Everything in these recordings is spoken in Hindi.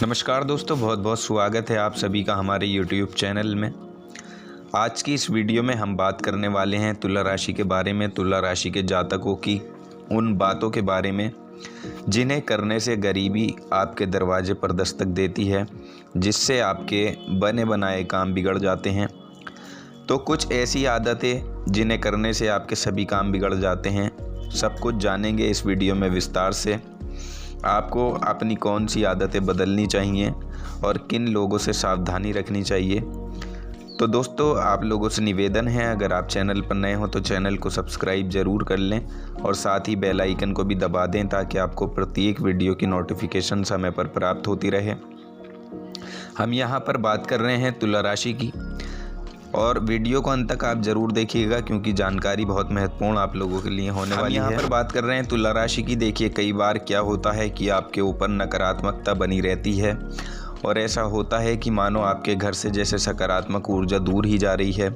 नमस्कार दोस्तों, बहुत बहुत स्वागत है आप सभी का हमारे YouTube चैनल में। आज की इस वीडियो में हम बात करने वाले हैं तुला राशि के बारे में, तुला राशि के जातकों की उन बातों के बारे में जिन्हें करने से गरीबी आपके दरवाजे पर दस्तक देती है, जिससे आपके बने बनाए काम बिगड़ जाते हैं। तो कुछ ऐसी आदतें जिन्हें करने से आपके सभी काम बिगड़ जाते हैं, सब कुछ जानेंगे इस वीडियो में विस्तार से। आपको अपनी कौन सी आदतें बदलनी चाहिए और किन लोगों से सावधानी रखनी चाहिए। तो दोस्तों, आप लोगों से निवेदन है, अगर आप चैनल पर नए हो तो चैनल को सब्सक्राइब ज़रूर कर लें और साथ ही बेल आइकन को भी दबा दें ताकि आपको प्रत्येक वीडियो की नोटिफिकेशन समय पर प्राप्त होती रहे। हम यहाँ पर बात कर रहे हैं तुला राशि की, और वीडियो को अंत तक आप ज़रूर देखिएगा क्योंकि जानकारी बहुत महत्वपूर्ण आप लोगों के लिए होने वाली है। यहाँ पर बात कर रहे हैं तुला राशि की। देखिए, कई बार क्या होता है कि आपके ऊपर नकारात्मकता बनी रहती है और ऐसा होता है कि मानो आपके घर से जैसे सकारात्मक ऊर्जा दूर ही जा रही है।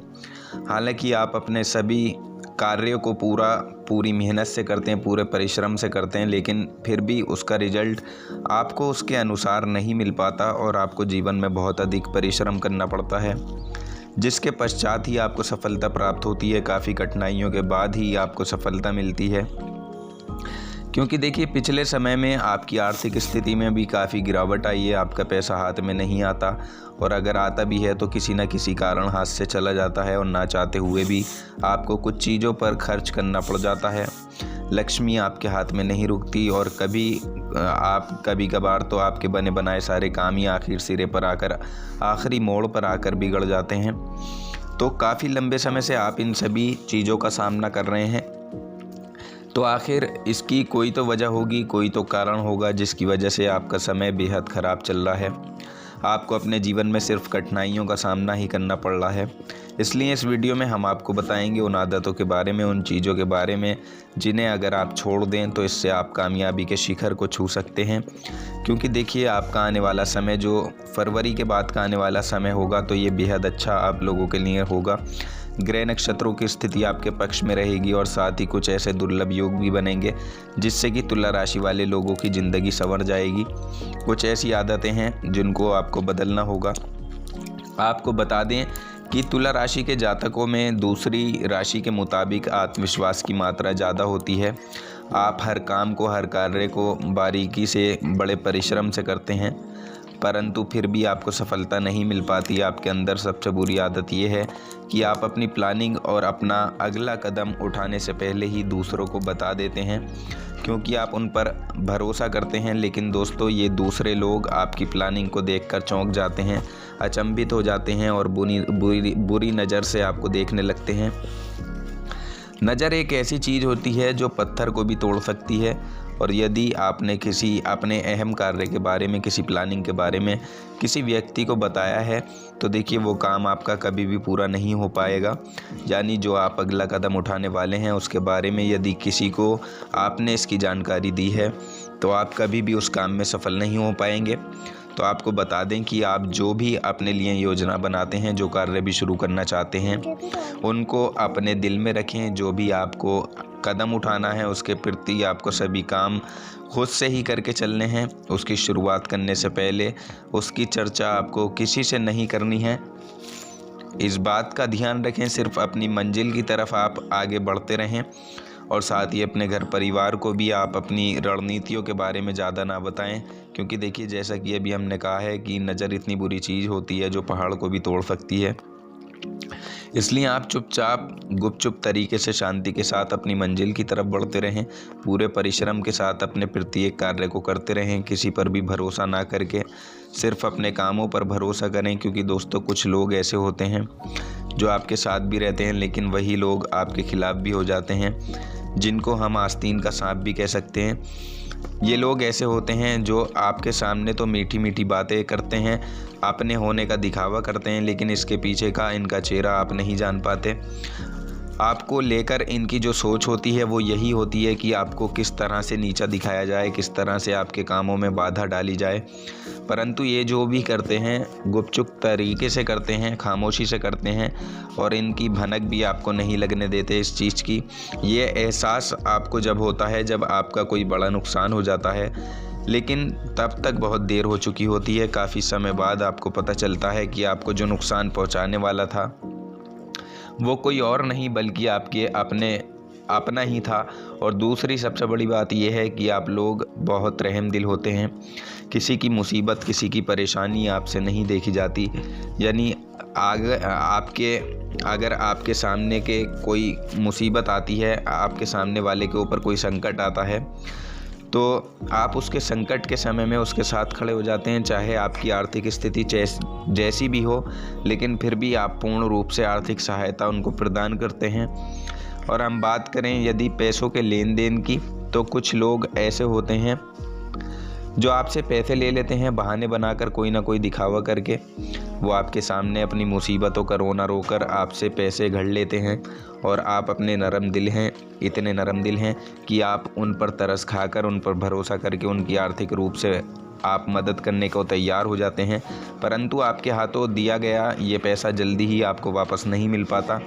हालांकि आप अपने सभी कार्यों को पूरी मेहनत से करते हैं, पूरे परिश्रम से करते हैं, लेकिन फिर भी उसका रिजल्ट आपको उसके अनुसार नहीं मिल पाता और आपको जीवन में बहुत अधिक परिश्रम करना पड़ता है, जिसके पश्चात ही आपको सफलता प्राप्त होती है। काफ़ी कठिनाइयों के बाद ही आपको सफलता मिलती है, क्योंकि देखिए पिछले समय में आपकी आर्थिक स्थिति में भी काफ़ी गिरावट आई है। आपका पैसा हाथ में नहीं आता, और अगर आता भी है तो किसी न किसी कारण हाथ से चला जाता है और ना चाहते हुए भी आपको कुछ चीज़ों पर खर्च करना पड़ जाता है। लक्ष्मी आपके हाथ में नहीं रुकती और कभी कभार तो आपके बने बनाए सारे काम ही आखिर सिरे पर आकर, आखिरी मोड़ पर आकर बिगड़ जाते हैं। तो काफ़ी लंबे समय से आप इन सभी चीज़ों का सामना कर रहे हैं। तो आखिर इसकी कोई तो वजह होगी, कोई तो कारण होगा जिसकी वजह से आपका समय बेहद ख़राब चल रहा है। आपको अपने जीवन में सिर्फ कठिनाइयों का सामना ही करना पड़ रहा है। इसलिए इस वीडियो में हम आपको बताएंगे उन आदतों के बारे में, उन चीज़ों के बारे में जिन्हें अगर आप छोड़ दें तो इससे आप कामयाबी के शिखर को छू सकते हैं। क्योंकि देखिए, आपका आने वाला समय जो फरवरी के बाद का आने वाला समय होगा तो ये बेहद अच्छा आप लोगों के लिए होगा। ग्रह नक्षत्रों की स्थिति आपके पक्ष में रहेगी और साथ ही कुछ ऐसे दुर्लभ योग भी बनेंगे जिससे कि तुला राशि वाले लोगों की ज़िंदगी संवर जाएगी। कुछ ऐसी आदतें हैं जिनको आपको बदलना होगा। आपको बता दें कि तुला राशि के जातकों में दूसरी राशि के मुताबिक आत्मविश्वास की मात्रा ज़्यादा होती है। आप हर काम को, हर कार्य को बारीकी से, बड़े परिश्रम से करते हैं, परंतु फिर भी आपको सफलता नहीं मिल पाती। आपके अंदर सबसे बुरी आदत ये है कि आप अपनी प्लानिंग और अपना अगला कदम उठाने से पहले ही दूसरों को बता देते हैं, क्योंकि आप उन पर भरोसा करते हैं। लेकिन दोस्तों, ये दूसरे लोग आपकी प्लानिंग को देखकर चौंक जाते हैं, अचंभित हो जाते हैं और बुरी नज़र से आपको देखने लगते हैं। नज़र एक ऐसी चीज़ होती है जो पत्थर को भी तोड़ सकती है, और यदि आपने किसी अपने अहम कार्य के बारे में, किसी प्लानिंग के बारे में किसी व्यक्ति को बताया है तो देखिए वो काम आपका कभी भी पूरा नहीं हो पाएगा। यानी जो आप अगला कदम उठाने वाले हैं उसके बारे में यदि किसी को आपने इसकी जानकारी दी है तो आप कभी भी उस काम में सफल नहीं हो पाएंगे। तो आपको बता दें कि आप जो भी अपने लिए योजना बनाते हैं, जो कार्य भी शुरू करना चाहते हैं, उनको अपने दिल में रखें। जो भी आपको कदम उठाना है उसके प्रति आपको सभी काम खुद से ही करके चलने हैं। उसकी शुरुआत करने से पहले उसकी चर्चा आपको किसी से नहीं करनी है। इस बात का ध्यान रखें, सिर्फ अपनी मंजिल की तरफ आप आगे बढ़ते रहें, और साथ ही अपने घर परिवार को भी आप अपनी रणनीतियों के बारे में ज़्यादा ना बताएं, क्योंकि देखिए जैसा कि अभी हमने कहा है कि नज़र इतनी बुरी चीज़ होती है जो पहाड़ को भी तोड़ सकती है। इसलिए आप चुपचाप गुपचुप तरीके से शांति के साथ अपनी मंजिल की तरफ बढ़ते रहें, पूरे परिश्रम के साथ अपने प्रत्येक कार्य को करते रहें। किसी पर भी भरोसा ना करके सिर्फ अपने कामों पर भरोसा करें, क्योंकि दोस्तों कुछ लोग ऐसे होते हैं जो आपके साथ भी रहते हैं लेकिन वही लोग आपके खिलाफ भी हो जाते हैं, जिनको हम आस्तीन का सांप भी कह सकते हैं। ये लोग ऐसे होते हैं जो आपके सामने तो मीठी मीठी बातें करते हैं, अपने होने का दिखावा करते हैं, लेकिन इसके पीछे का इनका चेहरा आप नहीं जान पाते। आपको लेकर इनकी जो सोच होती है वो यही होती है कि आपको किस तरह से नीचा दिखाया जाए, किस तरह से आपके कामों में बाधा डाली जाए। परंतु ये जो भी करते हैं गुपचुप तरीके से करते हैं, खामोशी से करते हैं, और इनकी भनक भी आपको नहीं लगने देते इस चीज़ की। ये एहसास आपको जब होता है जब आपका कोई बड़ा नुकसान हो जाता है, लेकिन तब तक बहुत देर हो चुकी होती है। काफ़ी समय बाद आपको पता चलता है कि आपको जो नुकसान पहुंचाने वाला था वो कोई और नहीं बल्कि आपके अपना ही था। और दूसरी सबसे बड़ी बात यह है कि आप लोग बहुत रहम दिल होते हैं। किसी की मुसीबत, किसी की परेशानी आपसे नहीं देखी जाती। यानी अगर आपके सामने के कोई मुसीबत आती है, आपके सामने वाले के ऊपर कोई संकट आता है, तो आप उसके संकट के समय में उसके साथ खड़े हो जाते हैं। चाहे आपकी आर्थिक स्थिति जैसी भी हो, लेकिन फिर भी आप पूर्ण रूप से आर्थिक सहायता उनको प्रदान करते हैं। और हम बात करें यदि पैसों के लेन देन की, तो कुछ लोग ऐसे होते हैं जो आपसे पैसे ले लेते हैं बहाने बनाकर, कोई ना कोई दिखावा करके। वो आपके सामने अपनी मुसीबतों का रोना रोकर आपसे पैसे घड़ लेते हैं, और आप अपने नरम दिल हैं, इतने नरम दिल हैं कि आप उन पर तरस खाकर, उन पर भरोसा करके उनकी आर्थिक रूप से आप मदद करने को तैयार हो जाते हैं। परंतु आपके हाथों दिया गया ये पैसा जल्दी ही आपको वापस नहीं मिल पाता,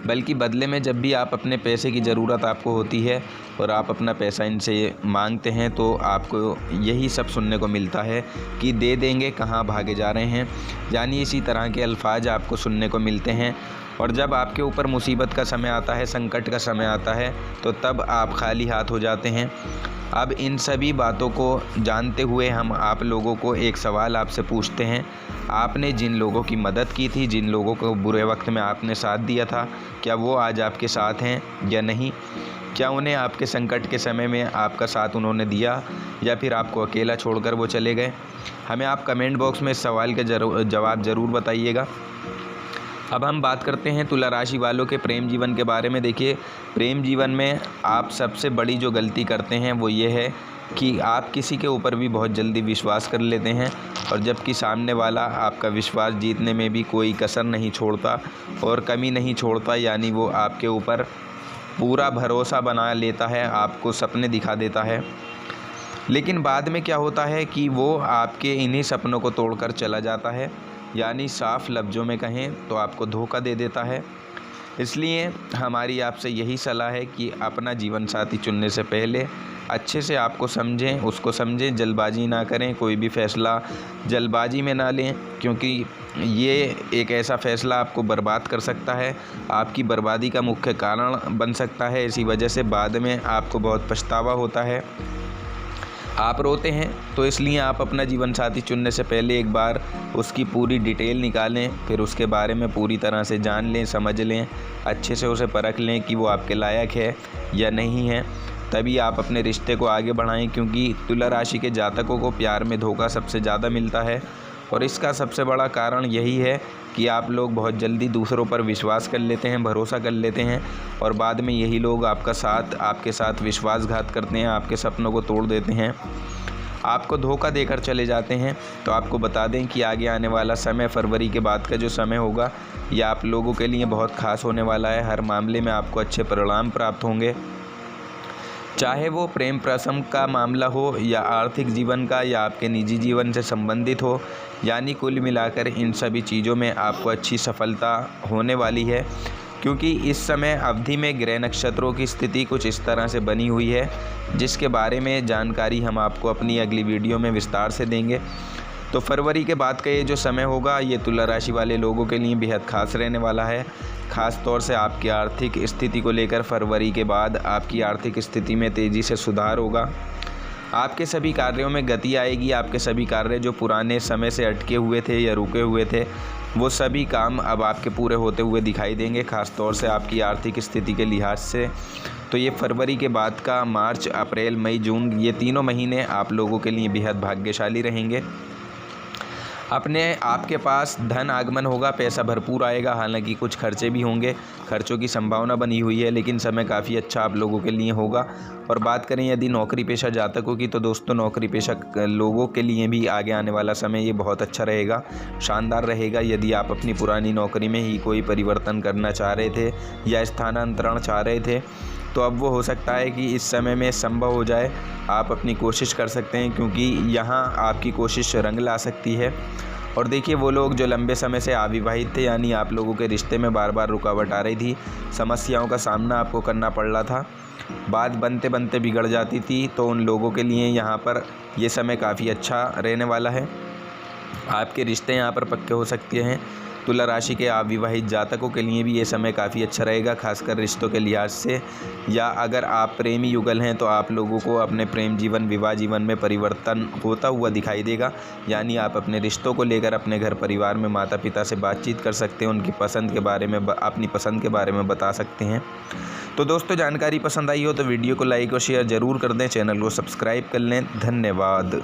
बल्कि बदले में जब भी आप अपने पैसे की ज़रूरत आपको होती है और आप अपना पैसा इनसे मांगते हैं, तो आपको यही सब सुनने को मिलता है कि दे देंगे, कहाँ भागे जा रहे हैं। यानी इसी तरह के अल्फाज आपको सुनने को मिलते हैं। और जब आपके ऊपर मुसीबत का समय आता है, संकट का समय आता है, तो तब आप खाली हाथ हो जाते हैं। अब इन सभी बातों को जानते हुए हम आप लोगों को एक सवाल आपसे पूछते हैं। आपने जिन लोगों की मदद की थी, जिन लोगों को बुरे वक्त में आपने साथ दिया था, क्या वो आज आपके साथ हैं या नहीं? क्या उन्हें आपके संकट के समय में आपका साथ उन्होंने दिया, या फिर आपको अकेला छोड़कर वो चले गए? हमें आप कमेंट बॉक्स में इस सवाल के जवाब ज़रूर बताइएगा। अब हम बात करते हैं तुला राशि वालों के प्रेम जीवन के बारे में। देखिए, प्रेम जीवन में आप सबसे बड़ी जो गलती करते हैं वो ये है कि आप किसी के ऊपर भी बहुत जल्दी विश्वास कर लेते हैं, और जबकि सामने वाला आपका विश्वास जीतने में भी कोई कसर नहीं छोड़ता और कमी नहीं छोड़ता। यानी वो आपके ऊपर पूरा भरोसा बना लेता है, आपको सपने दिखा देता है, लेकिन बाद में क्या होता है कि वो आपके इन्हीं सपनों को तोड़कर चला जाता है। यानी साफ लफ्ज़ों में कहें तो आपको धोखा दे देता है। इसलिए हमारी आपसे यही सलाह है कि अपना जीवन साथी चुनने से पहले अच्छे से उसको समझें, जल्दबाजी ना करें, कोई भी फ़ैसला जल्दबाजी में ना लें, क्योंकि ये एक ऐसा फ़ैसला आपको बर्बाद कर सकता है, आपकी बर्बादी का मुख्य कारण बन सकता है। इसी वजह से बाद में आपको बहुत पछतावा होता है, आप रोते हैं। तो इसलिए आप अपना जीवन साथी चुनने से पहले एक बार उसकी पूरी डिटेल निकालें, फिर उसके बारे में पूरी तरह से जान लें, समझ लें, अच्छे से उसे परख लें कि वो आपके लायक है या नहीं है। तभी आप अपने रिश्ते को आगे बढ़ाएं, क्योंकि तुला राशि के जातकों को प्यार में धोखा सबसे ज़्यादा मिलता है। और इसका सबसे बड़ा कारण यही है कि आप लोग बहुत जल्दी दूसरों पर विश्वास कर लेते हैं, भरोसा कर लेते हैं, और बाद में यही लोग आपके साथ विश्वासघात करते हैं, आपके सपनों को तोड़ देते हैं, आपको धोखा देकर चले जाते हैं। तो आपको बता दें कि आगे आने वाला समय, फरवरी के बाद का जो समय होगा, यह आप लोगों के लिए बहुत ख़ास होने वाला है। हर मामले में आपको अच्छे परिणाम प्राप्त होंगे, चाहे वो प्रेम प्रसंग का मामला हो या आर्थिक जीवन का या आपके निजी जीवन से संबंधित हो। यानी कुल मिलाकर इन सभी चीज़ों में आपको अच्छी सफलता होने वाली है, क्योंकि इस समय अवधि में ग्रह नक्षत्रों की स्थिति कुछ इस तरह से बनी हुई है, जिसके बारे में जानकारी हम आपको अपनी अगली वीडियो में विस्तार से देंगे। तो फरवरी के बाद का ये जो समय होगा, ये तुला राशि वाले लोगों के लिए बेहद खास रहने वाला है। ख़ास तौर से आपकी आर्थिक स्थिति को लेकर फरवरी के बाद आपकी आर्थिक स्थिति में तेज़ी से सुधार होगा, आपके सभी कार्यों में गति आएगी। आपके सभी कार्य जो पुराने समय से अटके हुए थे या रुके हुए थे, वो सभी काम अब आपके पूरे होते हुए दिखाई देंगे, ख़ास तौर से आपकी आर्थिक स्थिति के लिहाज से। तो ये फरवरी के बाद का मार्च, अप्रैल, मई, जून, ये तीनों महीने आप लोगों के लिए बेहद भाग्यशाली रहेंगे। आपके पास धन आगमन होगा, पैसा भरपूर आएगा। हालांकि कुछ खर्चे भी होंगे, खर्चों की संभावना बनी हुई है, लेकिन समय काफ़ी अच्छा आप लोगों के लिए होगा। और बात करें यदि नौकरी पेशा जातकों की, तो दोस्तों नौकरी पेशा लोगों के लिए भी आगे आने वाला समय ये बहुत अच्छा रहेगा, शानदार रहेगा। यदि आप अपनी पुरानी नौकरी में ही कोई परिवर्तन करना चाह रहे थे या स्थानांतरण चाह रहे थे, तो अब वो हो सकता है कि इस समय में संभव हो जाए। आप अपनी कोशिश कर सकते हैं, क्योंकि यहाँ आपकी कोशिश रंग ला सकती है। और देखिए, वो लोग जो लंबे समय से अविवाहित थे, यानी आप लोगों के रिश्ते में बार बार रुकावट आ रही थी, समस्याओं का सामना आपको करना पड़ रहा था, बात बनते बनते बिगड़ जाती थी, तो उन लोगों के लिए यहाँ पर ये समय काफ़ी अच्छा रहने वाला है। आपके रिश्ते यहाँ पर पक्के हो सकते हैं। तुला राशि के अविवाहित जातकों के लिए भी ये समय काफ़ी अच्छा रहेगा, खासकर रिश्तों के लिहाज से। या अगर आप प्रेमी युगल हैं तो आप लोगों को अपने प्रेम जीवन, विवाह जीवन में परिवर्तन होता हुआ दिखाई देगा। यानी आप अपने रिश्तों को लेकर अपने घर परिवार में माता पिता से बातचीत कर सकते हैं, उनकी पसंद के बारे में, अपनी पसंद के बारे में बता सकते हैं। तो दोस्तों, जानकारी पसंद आई हो तो वीडियो को लाइक और शेयर ज़रूर कर दें, चैनल को सब्सक्राइब कर लें। धन्यवाद।